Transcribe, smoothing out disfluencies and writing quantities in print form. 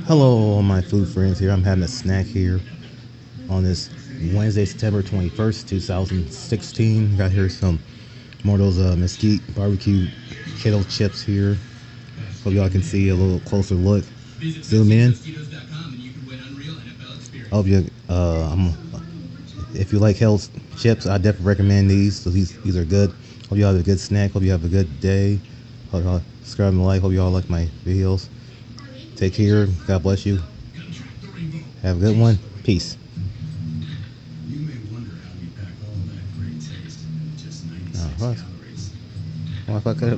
Hello, my food friends here. I'm having a snack here on this Wednesday, September 21st, 2016. Got here some more of those mesquite barbecue kettle chips here. Hope y'all can see a little closer look. Zoom in. Hope you, if you like Hell's chips, I definitely recommend these. So these are good. Hope y'all have a good snack. Hope you have a good day. Hope y'all subscribe and like. Hope y'all like my videos. Take care. God bless you. Have a good one. Peace. You may wonder how we pack all that great taste in just 97 calories. Well, if I could have